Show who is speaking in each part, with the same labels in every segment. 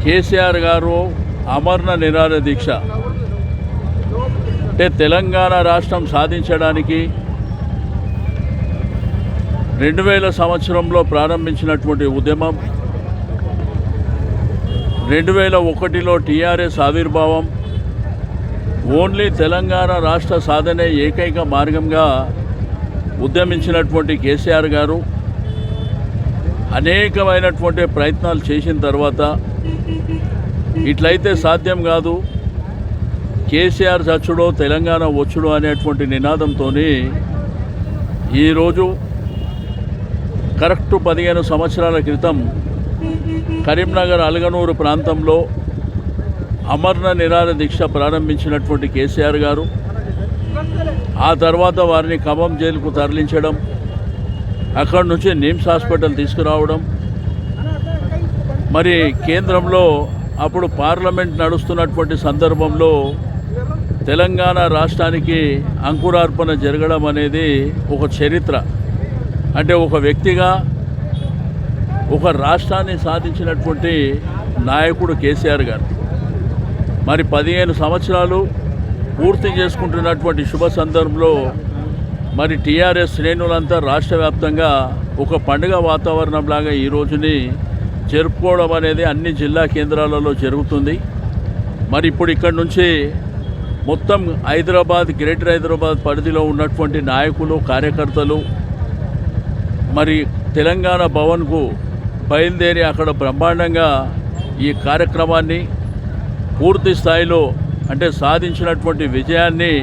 Speaker 1: కేసీఆర్ గారు అమరణ నిరాహార దీక్ష అంటే తెలంగాణ రాష్ట్రం సాధించడానికి 2000 సంవత్సరంలో ప్రారంభించినటువంటి ఉద్యమం 2001లో టీఆర్ఎస్ ఆవిర్భావం ఓన్లీ తెలంగాణ రాష్ట్ర సాధనే ఏకైక మార్గంగా ఉద్యమించినటువంటి కేసీఆర్ గారు అనేకమైనటువంటి ప్రయత్నాలు చేసిన తర్వాత ఇట్లయితే సాధ్యం కాదు, కేసీఆర్ చచ్చుడో తెలంగాణ వచ్చుడో అనేటువంటి నినాదంతో ఈరోజు కరెక్ట్ 15 సంవత్సరాల క్రితం కరీంనగర్ అలగనూరు ప్రాంతంలో అమరణ నిరాహార దీక్ష ప్రారంభించినటువంటి కేసీఆర్ గారు ఆ తర్వాత వారిని ఖమ్మం జైలుకు తరలించడం, అక్కడి నుంచి నిమ్స్ హాస్పిటల్ తీసుకురావడం, మరి కేంద్రంలో అప్పుడు పార్లమెంట్ నడుస్తున్నటువంటి సందర్భంలో తెలంగాణ రాష్ట్రానికి అంకురార్పణ జరగడం అనేది ఒక చరిత్ర. అంటే ఒక వ్యక్తిగా ఒక రాష్ట్రాన్ని సాధించినటువంటి నాయకుడు కేసీఆర్ గారు మరి 15 సంవత్సరాలు పూర్తి చేసుకుంటున్నటువంటి శుభ సందర్భంలో మరి టీఆర్ఎస్ శ్రేణులంతా రాష్ట్ర వ్యాప్తంగా ఒక పండుగ వాతావరణంలాగా ఈ రోజుని జరుపుకోవడం అనేది అన్ని జిల్లా కేంద్రాలలో జరుగుతుంది. మరి ఇప్పుడు ఇక్కడి నుంచి మొత్తం హైదరాబాద్, గ్రేటర్ హైదరాబాద్ పరిధిలో ఉన్నటువంటి నాయకులు, కార్యకర్తలు మరి తెలంగాణ భవన్కు బయలుదేరి అక్కడ బ్రహ్మాండంగా ఈ కార్యక్రమాన్ని పూర్తి స్థాయిలో అంటే సాధించినటువంటి విజయాన్ని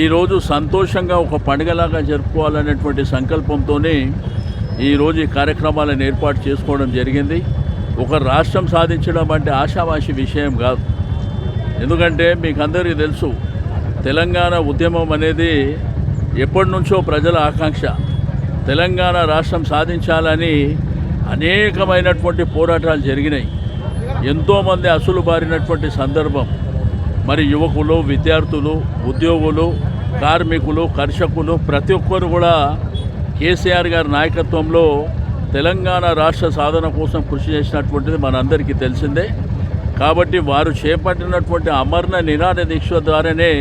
Speaker 1: ఈరోజు సంతోషంగా ఒక పండుగలాగా జరుపుకోవాలనేటువంటి సంకల్పంతో ఈరోజు ఈ కార్యక్రమాలను ఏర్పాటు చేసుకోవడం జరిగింది. ఒక రాష్ట్రం సాధించడం అంటే ఆషామాషి విషయం కాదు. ఎందుకంటే మీకు అందరికీ తెలుసు, తెలంగాణ ఉద్యమం అనేది ఎప్పటి నుంచో ప్రజల ఆకాంక్ష. తెలంగాణ రాష్ట్రం సాధించాలని అనేకమైనటువంటి పోరాటాలు జరిగినాయి. ఎంతోమంది అసలు బారినటువంటి సందర్భం. మరి యువకులు, విద్యార్థులు, ఉద్యోగులు, కార్మికులు, కర్షకులు ప్రతి ఒక్కరు కూడా కేసీఆర్ గారి నాయకత్వంలో తెలంగాణ రాష్ట్ర సాధన కోసం కృషి చేసినటువంటిది మనందరికీ తెలిసిందే. కాబట్టి వారు చేపట్టినటువంటి అమరణ నిరాహార దీక్ష ద్వారానే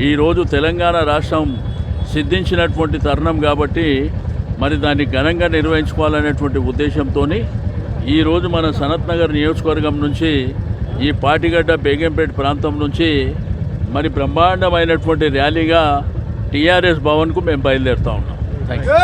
Speaker 1: ఈరోజు తెలంగాణ రాష్ట్రం సిద్ధించినటువంటి తరుణం. కాబట్టి మరి దాన్ని ఘనంగా నిర్వహించుకోవాలనేటువంటి ఉద్దేశంతో ఈరోజు మన సనత్ నగర్ నియోజకవర్గం నుంచి ఈ పాటిగడ్డ, బేగంపేట ప్రాంతం నుంచి మరి బ్రహ్మాండమైనటువంటి ర్యాలీగా టీఆర్ఎస్ భవన్కు మేము బయలుదేరుతూ ఉన్నాం. Thank you.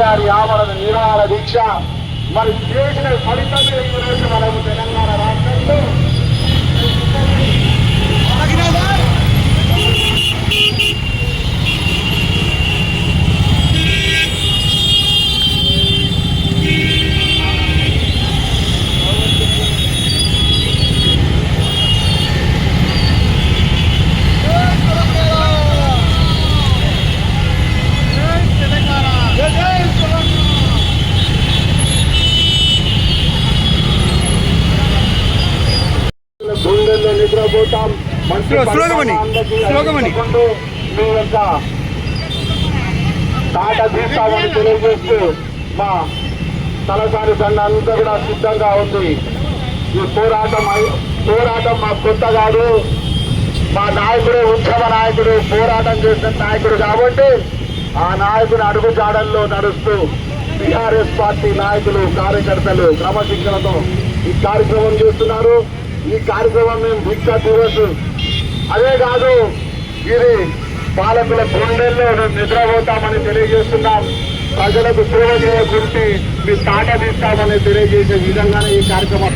Speaker 2: గారి ఆమరణ నిరాహార దీక్ష మరి చేసిన ఫలితమే ఈరోజు మనకు తెలంగాణ నిద్రపోతాం మంచి పరిపాలన మీ యొక్క తాట తీస్తామని తెలియజేస్తూ మా తలసారి దండ అంతా కూడా సిద్ధంగా ఉంది. ఈ పోరాటం మా కొత్త కాదు. మా నాయకుడు ఉద్యమ నాయకుడు, పోరాటం చేసిన నాయకుడు కాబట్టి ఆ నాయకుని అడుగు జాడల్లో నడుస్తూ టీఆర్ఎస్ పార్టీ నాయకులు కార్యకర్తలు క్రమశిక్షణతో ఈ కార్యక్రమం చేస్తున్నారు. ఈ కార్యక్రమం మేము దీక్షా దివస్ అదే కాదు, ఇది పాలకుల గుండెల్లో మేము నిద్రపోతామని తెలియజేస్తున్నాం. ప్రజలకు సేవ చేయకుంటే మీ తాట తీస్తామని తెలియజేసే విధంగానే ఈ కార్యక్రమం.